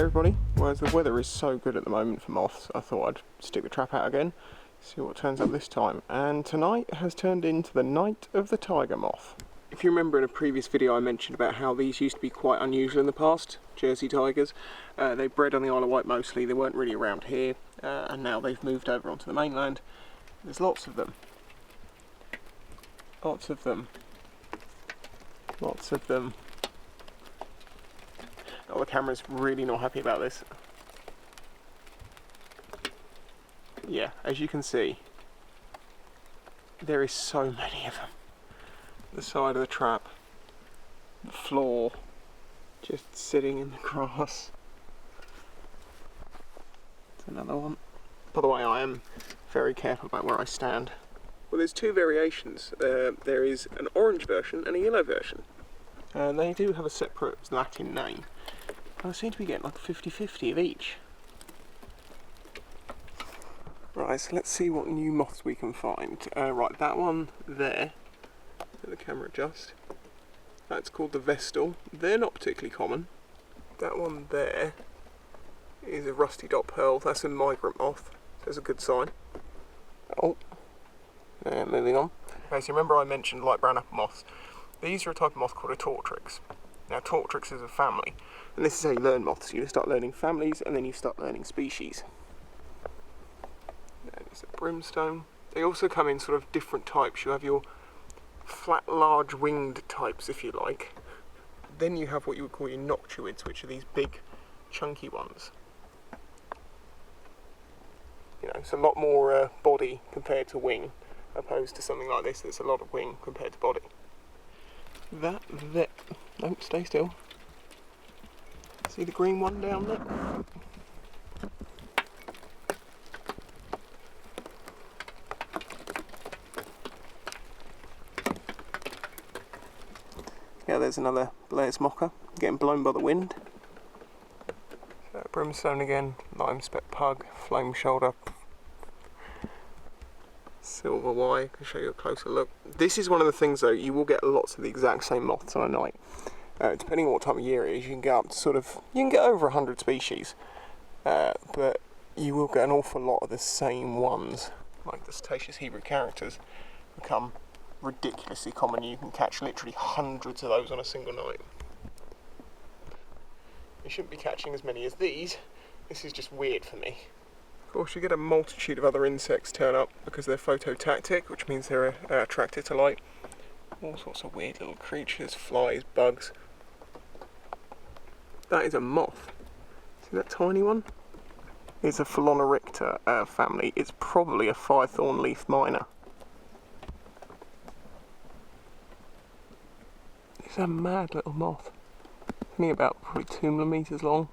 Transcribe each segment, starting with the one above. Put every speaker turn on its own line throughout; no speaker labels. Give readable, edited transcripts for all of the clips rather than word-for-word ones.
everybody. Well, the weather is so good at the moment for moths, I thought I'd stick the trap out again, see what turns up this time. And tonight has turned into the night of the tiger moth. If you remember in a previous video I mentioned about how these used to be quite unusual in the past, Jersey tigers. They bred on the Isle of Wight mostly, they weren't really around here, and now they've moved over onto the mainland. There's lots of them. Lots of them. Lots of them. Oh, the camera's really not happy about this. Yeah, as you can see, there is so many of them. The side of the trap, the floor, just sitting in the grass. There's another one. By the way, I am very careful about where I stand. Well, there's two variations. There is an orange version and a yellow version. They do have a separate Latin name. I seem to be getting like 50-50 of each. Right, so let's see what new moths we can find. Right, that one there, let the camera adjust. That's called the Vestal. They're not particularly common. That one there is a rusty dot pearl. That's a migrant moth. That's a good sign. Oh, moving on. Okay, so remember I mentioned light brown apple moths. These are a type of moth called a Tortrix. Now, Tortrix is a family, and this is how you learn moths. You start learning families, and then you start learning species. There's a brimstone. They also come in sort of different types. You have your flat, large winged types, if you like. Then you have what you would call your noctuids, which are these big, chunky ones. You know, it's a lot more body compared to wing, opposed to something like this that's a lot of wing compared to body. That, don't stay still. See the green one down there? Yeah, there's another Blair's mocha, getting blown by the wind. Brimstone again, lime speck pug, flame shoulder, silver Y, I can show you a closer look. This is one of the things though, you will get lots of the exact same moths on a night. Depending on what time of year it is, you can get up to you can get over 100 species, but you will get an awful lot of the same ones. Like the Cetaceous Hebrew characters become ridiculously common. You can catch literally hundreds of those on a single night. You shouldn't be catching as many as these. This is just weird for me. Of course, you get a multitude of other insects turn up because they're phototactic, which means they're attracted to light. All sorts of weird little creatures, flies, bugs. That is a moth. See that tiny one? It's a Phalonoricta family. It's probably a fire-thorn-leaf miner. It's a mad little moth. Only about probably 2 millimeters long.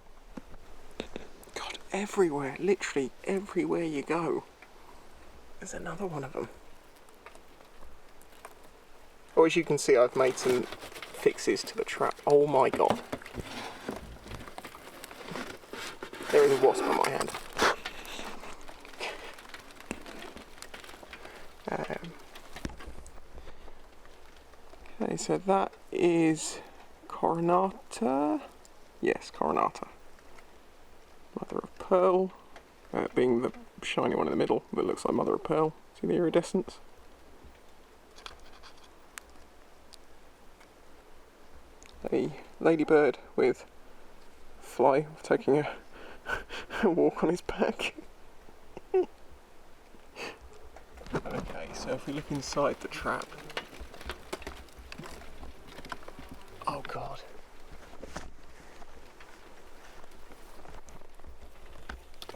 God, everywhere, literally everywhere you go, there's another one of them. Oh, as you can see, I've made some fixes to the trap. Oh my god. There is a wasp on my hand. Okay, so that is Coronata. Yes, Coronata. Mother of pearl, being the shiny one in the middle that looks like mother of pearl. See the iridescence? A ladybird with a fly taking a walk on his back. Okay, so if we look inside the trap. Oh god.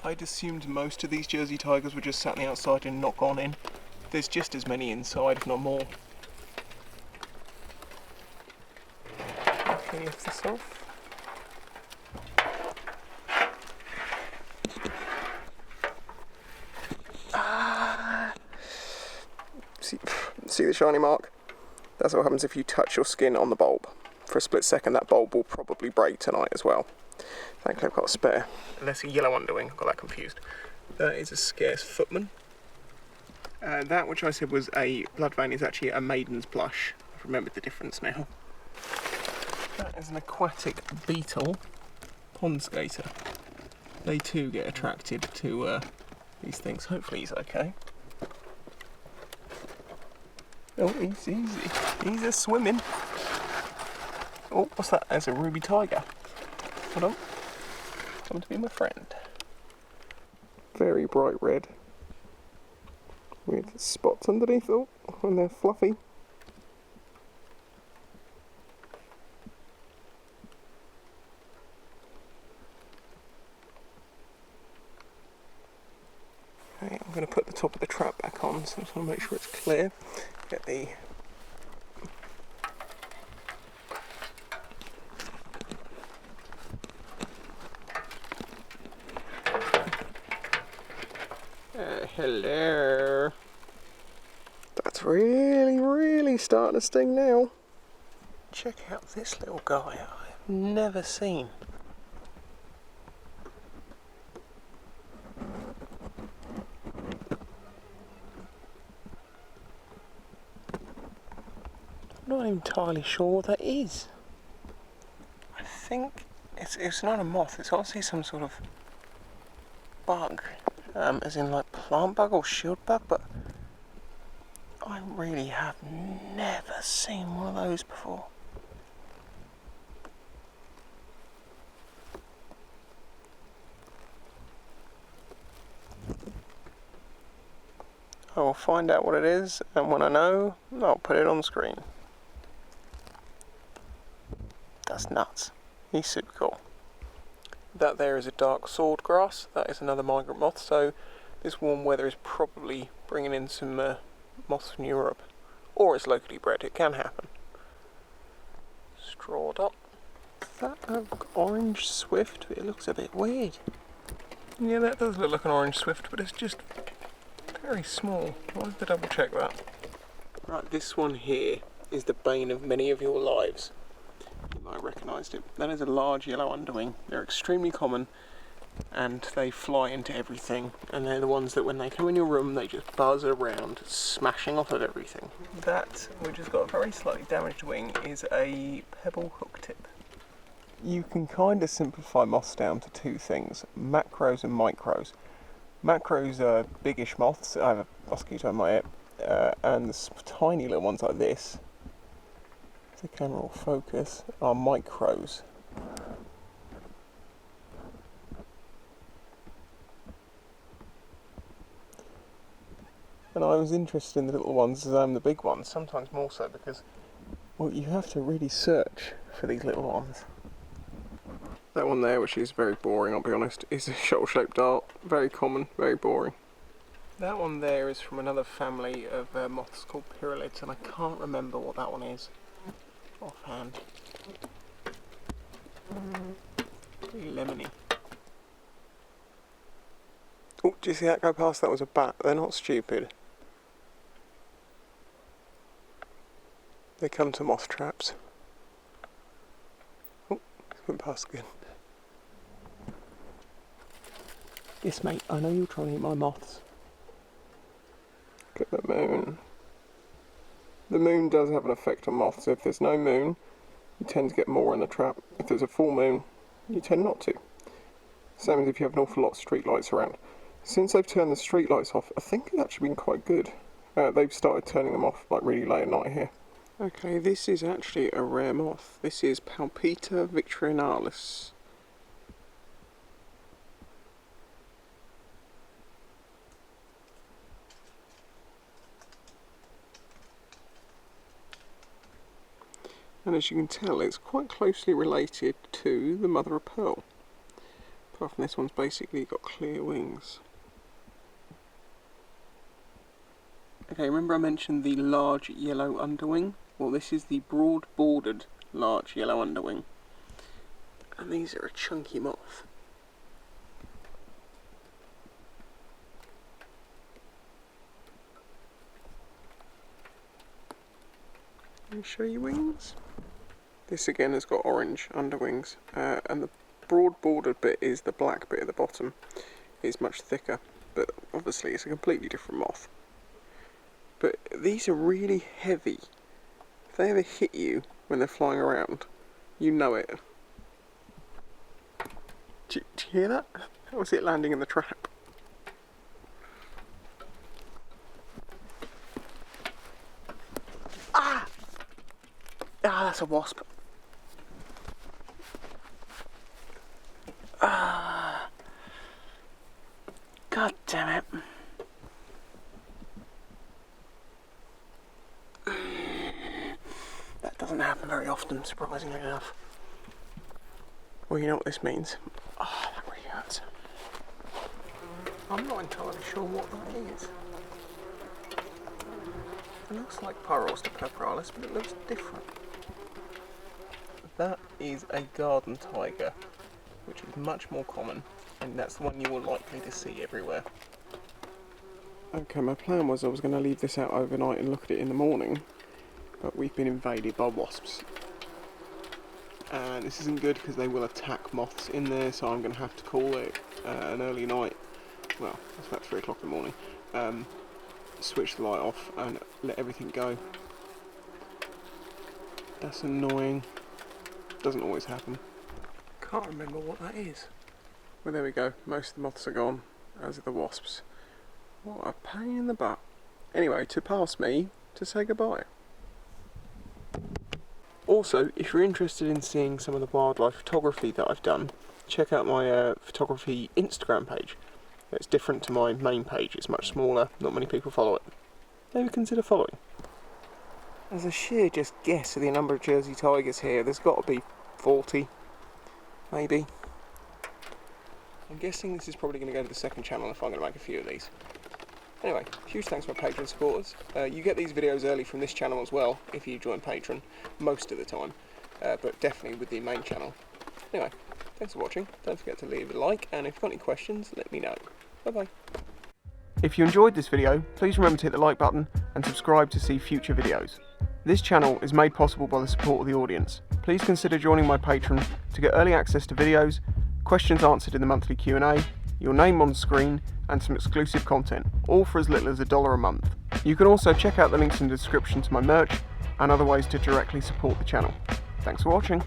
I'd assumed most of these Jersey tigers were just sat on the outside and not gone in. There's just as many inside, if not more. Can you lift this off? See the shiny mark? That's what happens if you touch your skin on the bulb. For a split second, that bulb will probably break tonight as well. Thankfully I've got a spare. Unless a yellow underwing, got that confused. That is a scarce footman. That which I said was a blood vein is actually a maiden's blush. I've remembered the difference now. That is an aquatic beetle. pond skater. They too get attracted to these things. Hopefully he's okay. Oh, he's easy. He's a swimming. Oh, what's that? There's a ruby tiger. Hold on. Come to be my friend. Very bright red. With spots underneath, oh, when they're fluffy. Okay, I'm going to put the top of the trap back on, so I just want to make sure it's clear. Get the hello. That's really starting to sting now. Check out this little guy I've never seen. I'm not entirely sure what that is. I think it's not a moth, it's obviously some sort of bug. As in like plant bug or shield bug, but I really have never seen one of those before. I will find out what it is, and when I know, I'll put it on screen. That's nuts. He's super cool. That there is a dark swordgrass. That is another migrant moth, so this warm weather is probably bringing in some moths from Europe. Or it's locally bred, it can happen. Strawed up. That orange swift, it looks a bit weird. Yeah, that does look like an orange swift, but it's just very small. I'll have to double check that. Right, this one here is the bane of many of your lives. I recognised it. That is a large yellow underwing. They're extremely common and they fly into everything, and they're the ones that when they come in your room they just buzz around, smashing off of everything. That, which has got a very slightly damaged wing, is a pebble hook tip. You can kind of simplify moths down to two things, macros and micros. Macros are biggish moths. I have a mosquito in my ear, and the tiny little ones like this, the camera will focus, are micros. And I was interested in the little ones as I am the big ones, sometimes more so because, well, you have to really search for these little ones. That one there, which is very boring, I'll be honest, is a shuttle-shaped dart. Very common, very boring. That one there is from another family of moths called pyralids, and I can't remember what that one is offhand. Pretty lemony. Oh, do you see that go past? That was a bat. They're not stupid. They come to moth traps. Oh, went past again. Yes, mate, I know you're trying to eat my moths. Look at the moon. The moon does have an effect on moths. If there's no moon, you tend to get more in the trap. If there's a full moon, you tend not to. Same as if you have an awful lot of street lights around. Since they've turned the street lights off, I think it's actually been quite good. They've started turning them off like really late at night here. Okay, this is actually a rare moth. This is Palpita victorinalis. And as you can tell, it's quite closely related to the mother of pearl. Apart from this one's basically got clear wings. Okay, remember I mentioned the large yellow underwing? Well, this is the broad bordered large yellow underwing. And these are a chunky moth. Let me show you wings. This again has got orange underwings, and the broad bordered bit is the black bit at the bottom. It's much thicker, but obviously it's a completely different moth. But these are really heavy. If they ever hit you when they're flying around, you know it. Do you hear that? How was it landing in the trap? Ah! Ah, that's a wasp. Ah! God damn it. That doesn't happen very often, surprisingly enough. Well, you know what this means. Oh, that really hurts. I'm not entirely sure what that is. It looks like Pyrosta pepralis, but it looks different. That is a garden tiger, which is much more common, and that's the one you are likely to see everywhere. Okay, my plan was I was going to leave this out overnight and look at it in the morning, but we've been invaded by wasps. And this isn't good because they will attack moths in there, so I'm going to have to call it an early night. Well, it's about 3 o'clock in the morning. Switch the light off and let everything go. That's annoying. Doesn't always happen. Can't remember what that is. Well, there we go. Most of the moths are gone, as are the wasps. What a pain in the butt. Anyway, to pass me to say goodbye. Also, if you're interested in seeing some of the wildlife photography that I've done, check out my photography Instagram page. It's different to my main page, it's much smaller, not many people follow it. Maybe consider following. As a sheer just guess of the number of Jersey Tigers here, there's got to be 40, maybe. I'm guessing this is probably going to go to the second channel if I'm going to make a few of these. Anyway, huge thanks to my Patreon supporters. You get these videos early from this channel as well, if you join Patreon, most of the time, but definitely with the main channel. Anyway, thanks for watching, don't forget to leave a like, and if you've got any questions, let me know. Bye-bye. If you enjoyed this video, please remember to hit the like button and subscribe to see future videos. This channel is made possible by the support of the audience. Please consider joining my Patreon to get early access to videos, questions answered in the monthly Q&A, your name on screen, and some exclusive content, all for as little as $1 a month. You can also check out the links in the description to my merch and other ways to directly support the channel. Thanks for watching.